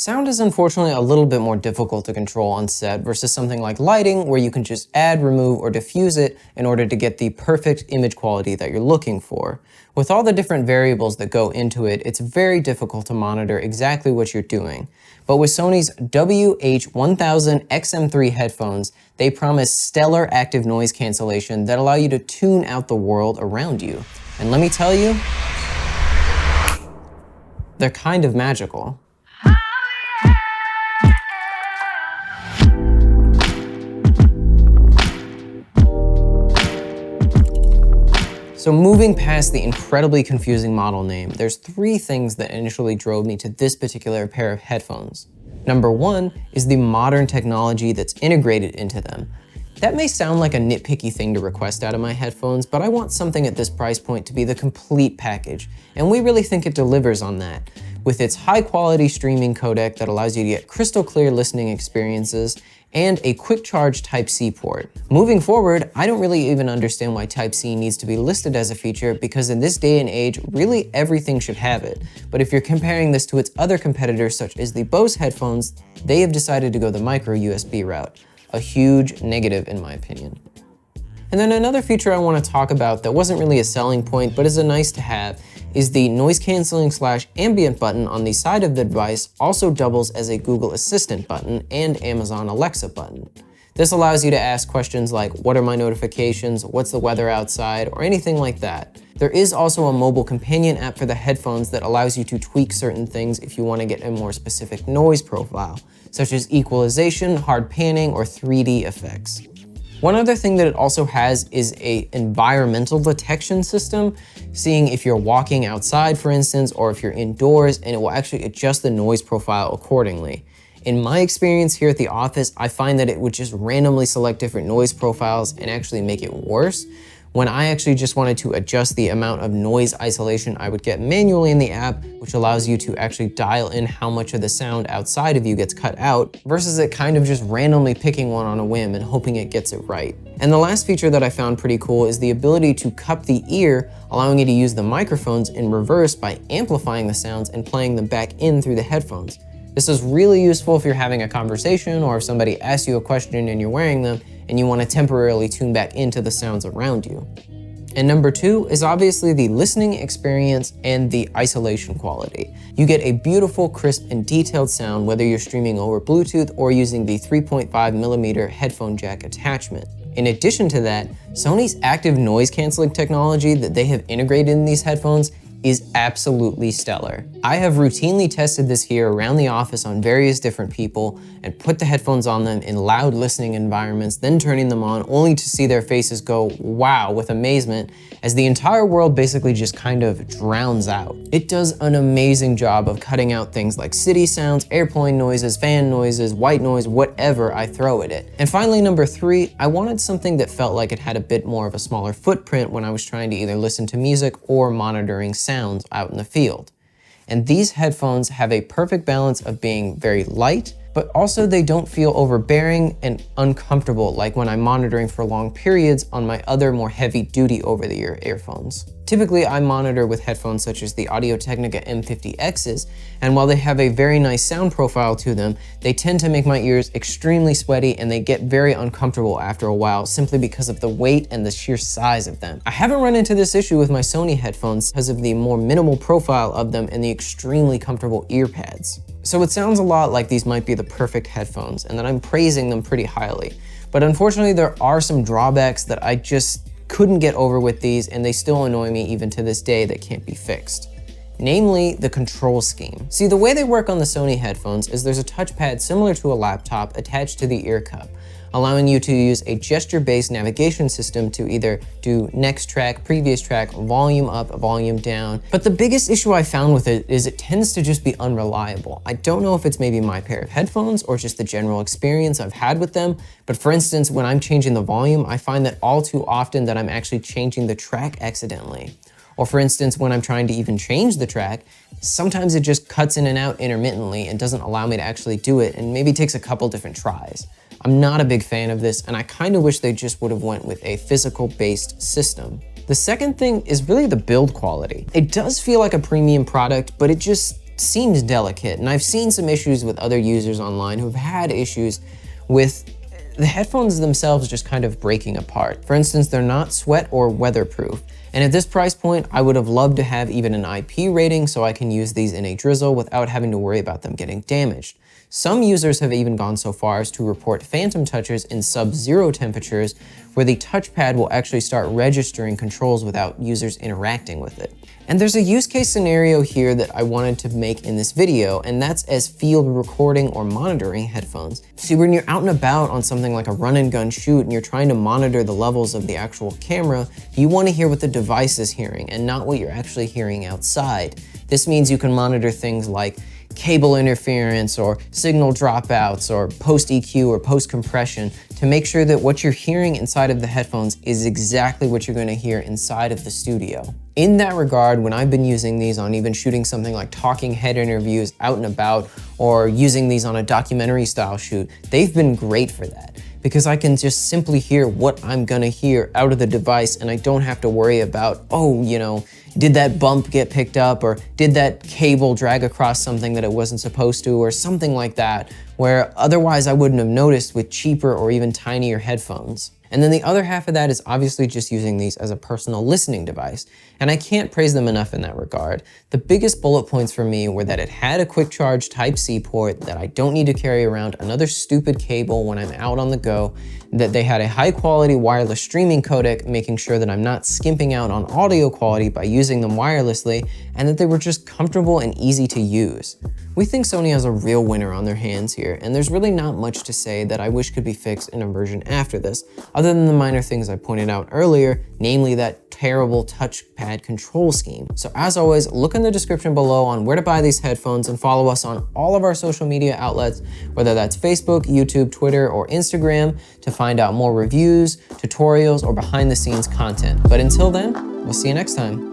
Sound is unfortunately a little bit more difficult to control on set versus something like lighting, where you can just add, remove, or diffuse it in order to get the perfect image quality that you're looking for. With all the different variables that go into it, it's very difficult to monitor exactly what you're doing. But with Sony's WH-1000XM3 headphones, they promise stellar active noise cancellation that allow you to tune out the world around you. And let me tell you, they're kind of magical. So moving past the incredibly confusing model name, there's three things that initially drove me to this particular pair of headphones. Number one is the modern technology that's integrated into them. That may sound like a nitpicky thing to request out of my headphones, but I want something at this price point to be the complete package, and we really think it delivers on that. With its high-quality streaming codec that allows you to get crystal clear listening experiences, and a quick charge Type-C port. Moving forward, I don't really even understand why Type-C needs to be listed as a feature, because in this day and age, really everything should have it. But if you're comparing this to its other competitors, such as the Bose headphones, they have decided to go the micro USB route. A huge negative in my opinion. And then another feature I want to talk about that wasn't really a selling point, but is a nice to have, is the noise canceling / ambient button on the side of the device also doubles as a Google Assistant button and Amazon Alexa button. This allows you to ask questions like, what are my notifications, what's the weather outside, or anything like that. There is also a mobile companion app for the headphones that allows you to tweak certain things if you want to get a more specific noise profile, such as equalization, hard panning, or 3D effects. One other thing that it also has is an environmental detection system, seeing if you're walking outside, for instance, or if you're indoors, and it will actually adjust the noise profile accordingly. In my experience here at the office, I find that it would just randomly select different noise profiles and actually make it worse, when I actually just wanted to adjust the amount of noise isolation I would get manually in the app, which allows you to actually dial in how much of the sound outside of you gets cut out, versus it kind of just randomly picking one on a whim and hoping it gets it right. And the last feature that I found pretty cool is the ability to cup the ear, allowing you to use the microphones in reverse by amplifying the sounds and playing them back in through the headphones. This is really useful if you're having a conversation or if somebody asks you a question and you're wearing them and you want to temporarily tune back into the sounds around you. And number two is obviously the listening experience and the isolation quality. You get a beautiful, crisp, and detailed sound whether you're streaming over Bluetooth or using the 3.5mm headphone jack attachment. In addition to that, Sony's active noise canceling technology that they have integrated in these headphones is absolutely stellar. I have routinely tested this here around the office on various different people and put the headphones on them in loud listening environments, then turning them on only to see their faces go wow with amazement as the entire world basically just kind of drowns out. It does an amazing job of cutting out things like city sounds, airplane noises, fan noises, white noise, whatever I throw at it. And finally, number three, I wanted something that felt like it had a bit more of a smaller footprint when I was trying to either listen to music or monitoring sounds out in the field. And these headphones have a perfect balance of being very light, but also they don't feel overbearing and uncomfortable like when I'm monitoring for long periods on my other more heavy-duty over-the-ear earphones. Typically, I monitor with headphones such as the Audio-Technica M50Xs, and while they have a very nice sound profile to them, they tend to make my ears extremely sweaty and they get very uncomfortable after a while simply because of the weight and the sheer size of them. I haven't run into this issue with my Sony headphones because of the more minimal profile of them and the extremely comfortable ear pads. So it sounds a lot like these might be the perfect headphones and that I'm praising them pretty highly. But unfortunately, there are some drawbacks that I just couldn't get over with these, and they still annoy me even to this day that can't be fixed. Namely, the control scheme. See, the way they work on the Sony headphones is there's a touchpad similar to a laptop attached to the ear cup, allowing you to use a gesture-based navigation system to either do next track, previous track, volume up, volume down. But the biggest issue I found with it is it tends to just be unreliable. I don't know if it's maybe my pair of headphones or just the general experience I've had with them, but for instance, when I'm changing the volume, I find that all too often that I'm actually changing the track accidentally. Or for instance, when I'm trying to even change the track, sometimes it just cuts in and out intermittently and doesn't allow me to actually do it, and maybe takes a couple different tries. I'm not a big fan of this, and I kind of wish they just would have went with a physical-based system. The second thing is really the build quality. It does feel like a premium product, but it just seems delicate, and I've seen some issues with other users online who've had issues with the headphones themselves just kind of breaking apart. For instance, they're not sweat or weatherproof. And at this price point, I would have loved to have even an IP rating so I can use these in a drizzle without having to worry about them getting damaged. Some users have even gone so far as to report phantom touches in sub-zero temperatures where the touchpad will actually start registering controls without users interacting with it. And there's a use case scenario here that I wanted to make in this video, and that's as field recording or monitoring headphones. See, when you're out and about on something like a run and gun shoot and you're trying to monitor the levels of the actual camera, you want to hear what the device is hearing and not what you're actually hearing outside. This means you can monitor things like cable interference or signal dropouts or post EQ or post compression to make sure that what you're hearing inside of the headphones is exactly what you're going to hear inside of the studio. In that regard, when I've been using these on even shooting something like talking head interviews out and about or using these on a documentary style shoot, they've been great for that because I can just simply hear what I'm gonna hear out of the device and I don't have to worry about, oh, you know, did that bump get picked up or did that cable drag across something that it wasn't supposed to or something like that, where otherwise I wouldn't have noticed with cheaper or even tinier headphones. And then the other half of that is obviously just using these as a personal listening device. And I can't praise them enough in that regard. The biggest bullet points for me were that it had a quick charge Type-C port, that I don't need to carry around another stupid cable when I'm out on the go, that they had a high quality wireless streaming codec, making sure that I'm not skimping out on audio quality by using them wirelessly, and that they were just comfortable and easy to use. We think Sony has a real winner on their hands here, and there's really not much to say that I wish could be fixed in a version after this, other than the minor things I pointed out earlier, namely that terrible touchpad control scheme. So as always, look in the description below on where to buy these headphones and follow us on all of our social media outlets, whether that's Facebook, YouTube, Twitter, or Instagram, to find out more reviews, tutorials, or behind the scenes content. But until then, we'll see you next time.